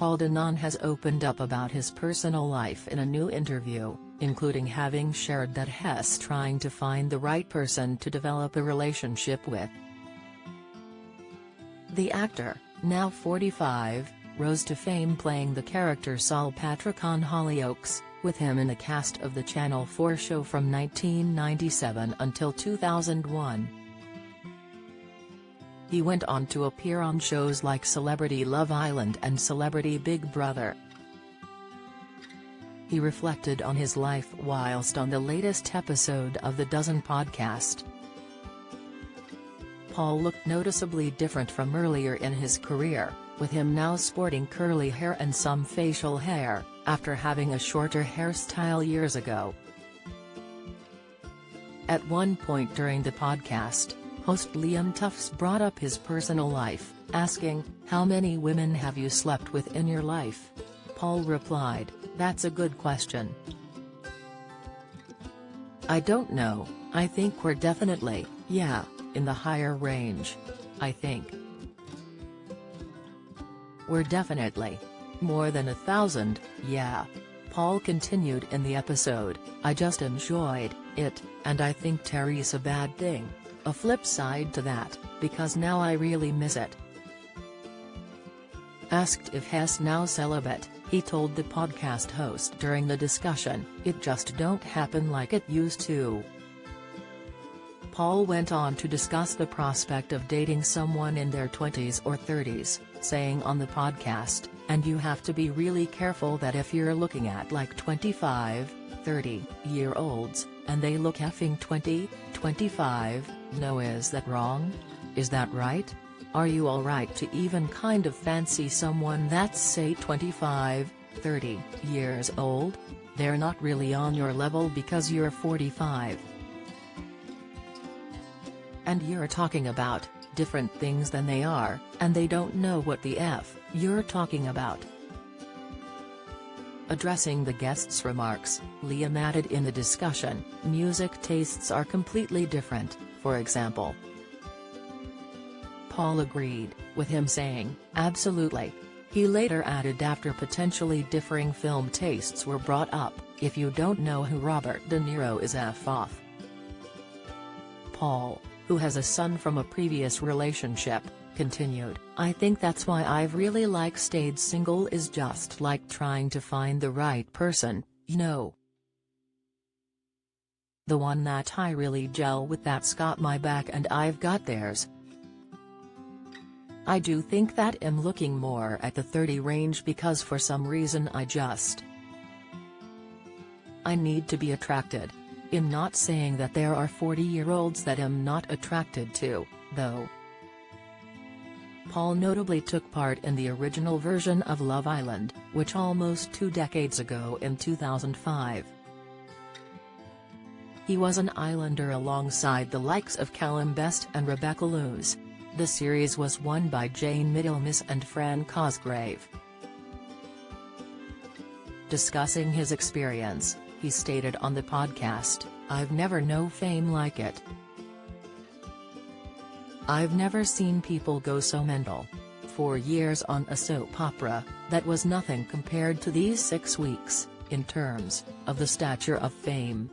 Paul Danan has opened up about his personal life in a new interview, including having shared that he's trying to find the right person to develop a relationship with. The actor, now 45, rose to fame playing the character Saul Patrick on Hollyoaks, with him in a cast of the Channel 4 show from 1997 until 2001. He went on to appear on shows like Celebrity Love Island and Celebrity Big Brother. He reflected on his life whilst on the latest episode of the Danan podcast. Paul looked noticeably different from earlier in his career, with him now sporting curly hair and some facial hair, after having a shorter hairstyle years ago. At one point during the podcast, host Liam Tufts brought up his personal life, asking, "How many women have you slept with in your life?" Paul replied, "That's a good question. I don't know, I think we're definitely, in the higher range. I think we're definitely more than 1,000, yeah." Paul continued in the episode, "I just enjoyed it, and I think Terry's a bad thing. A flip side to that, because now I really miss it." Asked if he's now celibate, he told the podcast host during the discussion, "It just don't happen like it used to." Paul went on to discuss the prospect of dating someone in their 20s or 30s, saying on the podcast, "And you have to be really careful that if you're looking at like 25, 30-year-olds, and they look effing 20, 25, no, is that wrong? Is that right? Are you alright to even kind of fancy someone that's say 25, 30 years old? They're not really on your level because you're 45. And you're talking about different things than they are, and they don't know what the F you're talking about." Addressing the guest's remarks, Liam added in the discussion, "Music tastes are completely different, for example." Paul agreed, with him saying, "Absolutely." He later added after potentially differing film tastes were brought up, "If you don't know who Robert De Niro is, F off." Paul, who has a son from a previous relationship, continued, "I think that's why I've really stayed single, is just like trying to find the right person, you know. The one that I really gel with, that's got my back and I've got theirs. I do think that I'm looking more at the 30 range because for some reason I need to be attracted. I'm not saying that there are 40-year-olds that I'm not attracted to, though." Paul notably took part in the original version of Love Island, which almost 2 decades ago in 2005. He was an islander alongside the likes of Callum Best and Rebecca Lewis. The series was won by Jane Middlemas and Fran Cosgrave. Discussing his experience, he stated on the podcast, "I've never known fame like it. I've never seen people go so mental. 4 years on a soap opera, that was nothing compared to these 6 weeks, in terms of the stature of fame."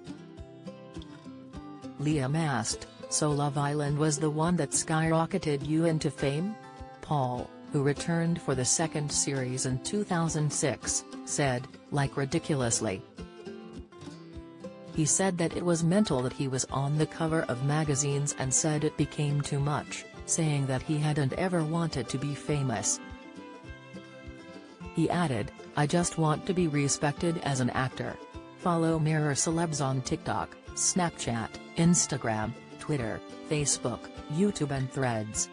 Liam asked, "So Love Island was the one that skyrocketed you into fame?" Paul, who returned for the second series in 2006, said, "Like ridiculously." He said that it was mental that he was on the cover of magazines and said it became too much, saying that he hadn't ever wanted to be famous. He added, "I just want to be respected as an actor." Follow Mirror Celebs on TikTok, Snapchat, Instagram, Twitter, Facebook, YouTube and Threads.